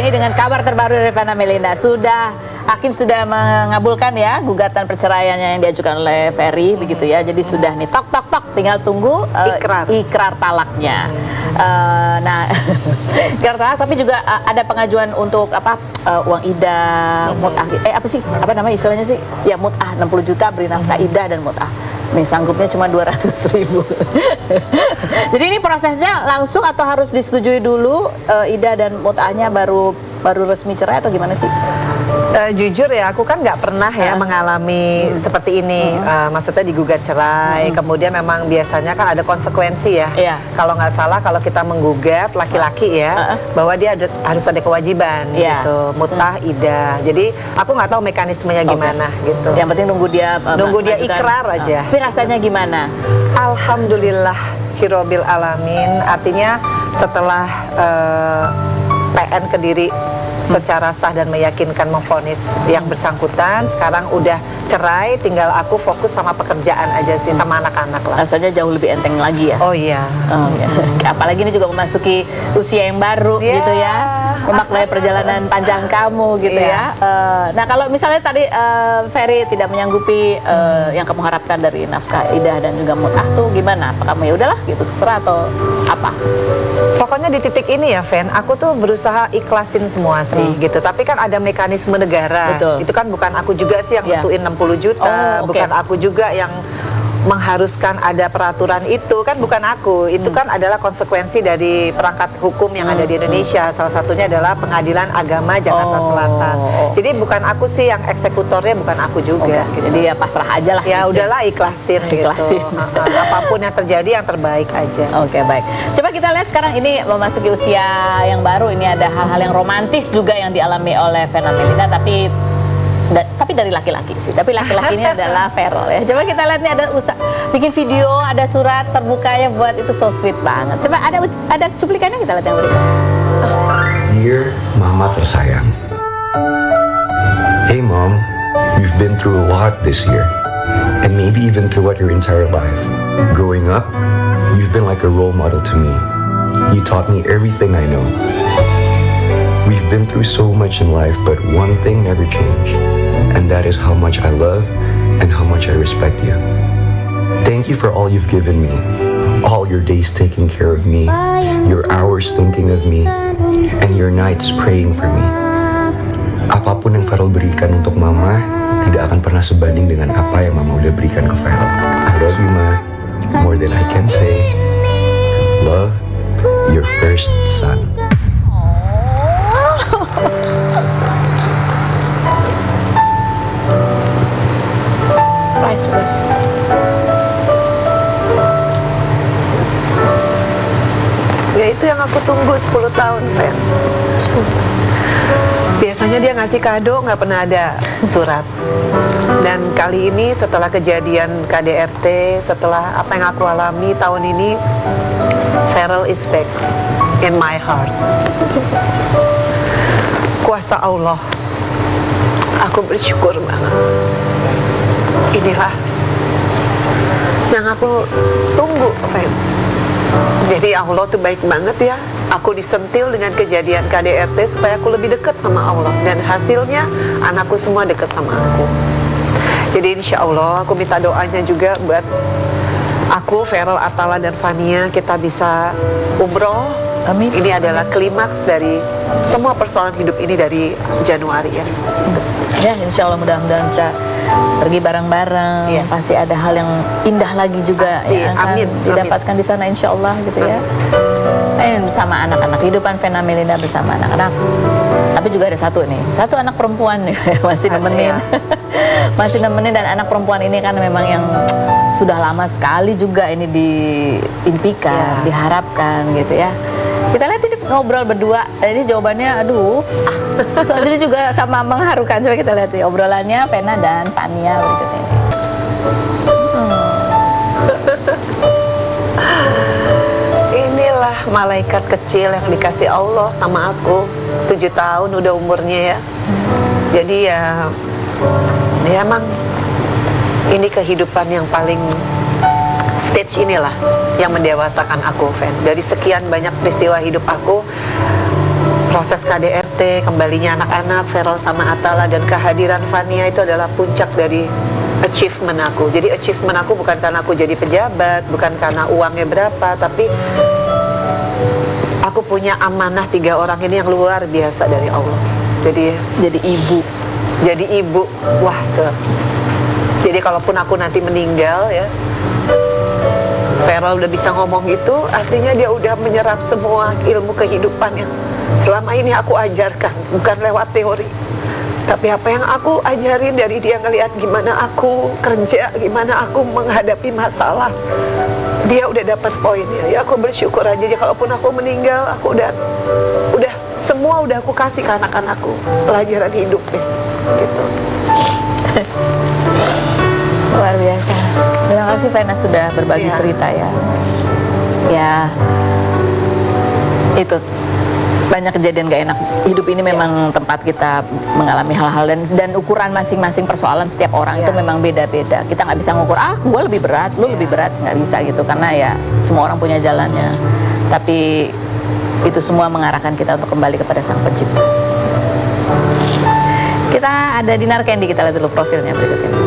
dibarengi dengan kabar terbaru dari Vena Melinda. Hakim sudah mengabulkan ya gugatan perceraiannya yang diajukan oleh Ferry, begitu ya. Jadi sudah nih tok tok tok, tinggal tunggu ikrar talaknya. Nah, ikrar talak, tapi juga ada pengajuan untuk uang idah, mut'ah. Apa sih? Apa namanya istilahnya sih? Ya mut'ah 60 juta beri nafkah idah dan mut'ah. Nih sanggupnya cuma 200.000. Jadi ini prosesnya langsung atau harus disetujui dulu idah dan mut'ahnya baru resmi cerai atau gimana sih? Jujur ya, aku kan nggak pernah ya mengalami seperti ini. Maksudnya digugat cerai, kemudian memang biasanya kan ada konsekuensi ya. Kalau nggak salah, kalau kita menggugat laki-laki ya, bahwa dia harus ada kewajiban gitu, mut'ah, idah. Jadi aku nggak tahu mekanismenya gimana gitu. Yang penting nunggu dia ikrar aja. Tapi rasanya gimana? Alhamdulillah Hirobil Alamin. Artinya setelah PN Kediri secara sah dan meyakinkan memvonis yang bersangkutan, sekarang udah cerai, tinggal aku fokus sama pekerjaan aja sih, sama anak-anak lah. Rasanya jauh lebih enteng lagi ya? Oh iya. Apalagi ini juga memasuki usia yang baru gitu ya, memaknai perjalanan panjang kamu gitu ya. Nah kalau misalnya tadi Ferry tidak menyanggupi yang kamu harapkan dari nafkah idah dan juga mut'ah tuh gimana? Apa kamu ya udahlah gitu terserah atau apa? Pokoknya di titik ini ya, Fen, aku tuh berusaha ikhlasin semua sih gitu. Tapi kan ada mekanisme negara. Betul. Itu kan bukan aku juga sih yang nentuin 60 juta, bukan aku juga yang mengharuskan ada peraturan itu, kan bukan aku. Itu kan adalah konsekuensi dari perangkat hukum yang ada di Indonesia. Salah satunya adalah Pengadilan Agama Jakarta Selatan. Jadi bukan aku sih yang eksekutornya, bukan aku juga gitu. Jadi ya pasrah aja lah. Ya udahlah, ikhlasin gitu. Apapun yang terjadi yang terbaik aja. Oke, baik. Coba kita lihat sekarang ini memasuki usia yang baru. Ini ada hal-hal yang romantis juga yang dialami oleh Vena Melinda, tapi dari laki-laki sih. Tapi laki-laki ini adalah Ferrell ya. Coba kita lihat nih, ada bikin video, ada surat terbukanya buat itu, so sweet banget. Coba ada cuplikannya, kita lihat yang berikut. Dear Mama tersayang. Hey Mom, you've been through a lot this year. And maybe even throughout your entire life. Growing up, you've been like a role model to me. You taught me everything I know. We've been through so much in life, but one thing never changed. And that is how much I love and how much I respect you. Thank you for all you've given me. All your days taking care of me, your hours thinking of me, and your nights praying for me. Apapun yang Ferrell berikan untuk Mama tidak akan pernah sebanding dengan apa yang Mama udah berikan ke Ferrell. I love you, Ma, more than I can say. Love, your first son. Priceless. Ya itu yang aku tunggu 10 tahun, Fen. 10. Biasanya dia ngasih kado, nggak pernah ada surat. Dan kali ini setelah kejadian KDRT, setelah apa yang aku alami tahun ini, Ferrell is back in my heart. Kuasa Allah, aku bersyukur banget. Inilah yang aku tunggu, Fen. Jadi Allah tuh baik banget ya. Aku disentil dengan kejadian KDRT supaya aku lebih dekat sama Allah. Dan hasilnya anakku semua dekat sama aku. Jadi insya Allah aku minta doanya juga buat aku, Ferrell, Atala, dan Fania, kita bisa umroh. Amin. Ini adalah klimaks dari semua persoalan hidup ini dari Januari ya. Ya, insya Allah mudah-mudahan bisa pergi bareng-bareng. Pasti ada hal yang indah lagi juga yang akan didapatkan di sana, insya Allah gitu ya. Bersama anak-anak, kehidupan Vena Melinda bersama anak-anak. Tapi juga ada satu anak perempuan nih masih nemenin. Masih nemenin, dan anak perempuan ini kan memang yang sudah lama sekali juga ini diimpikan, diharapkan gitu ya. Kita lihat ini ngobrol berdua, dan ini jawabannya aduh. Soalnya ini juga sama mengharukan. Coba kita lihat nih obrolannya Vena dan Fania berikut ini. Inilah malaikat kecil yang dikasih Allah sama aku. 7 tahun udah umurnya ya. Jadi ya emang ini kehidupan yang paling stage inilah yang mendewasakan aku, Fen. Dari sekian banyak peristiwa hidup aku, proses KDRT, Tante, kembalinya anak-anak, Feral sama Atala, dan kehadiran Fania itu adalah puncak dari achievement aku. Jadi achievement aku bukan karena aku jadi pejabat, bukan karena uangnya berapa, tapi aku punya amanah 3 orang ini yang luar biasa dari Allah. Jadi ibu, wah tuh. Jadi kalaupun aku nanti meninggal ya, Feral udah bisa ngomong gitu, artinya dia udah menyerap semua ilmu kehidupan yang selama ini aku ajarkan, bukan lewat teori, tapi apa yang aku ajarin dari dia, ngelihat gimana aku kerja, gimana aku menghadapi masalah. Dia udah dapat poinnya. Ya aku bersyukur aja. Jadi kalaupun aku meninggal, aku udah semua udah aku kasih ke anak-anakku, pelajaran hidupnya gitu. Luar biasa. Terima kasih Vena sudah berbagi cerita ya. Ya, itu banyak kejadian gak enak. Hidup ini memang tempat kita mengalami hal-hal, dan ukuran masing-masing persoalan setiap orang itu memang beda-beda. Kita nggak bisa ngukur, gue lebih berat, lu lebih berat, nggak bisa gitu, karena ya semua orang punya jalannya. Tapi itu semua mengarahkan kita untuk kembali kepada Sang Pencipta. Kita ada Dinar Candy, kita lihat dulu profilnya berikut ini.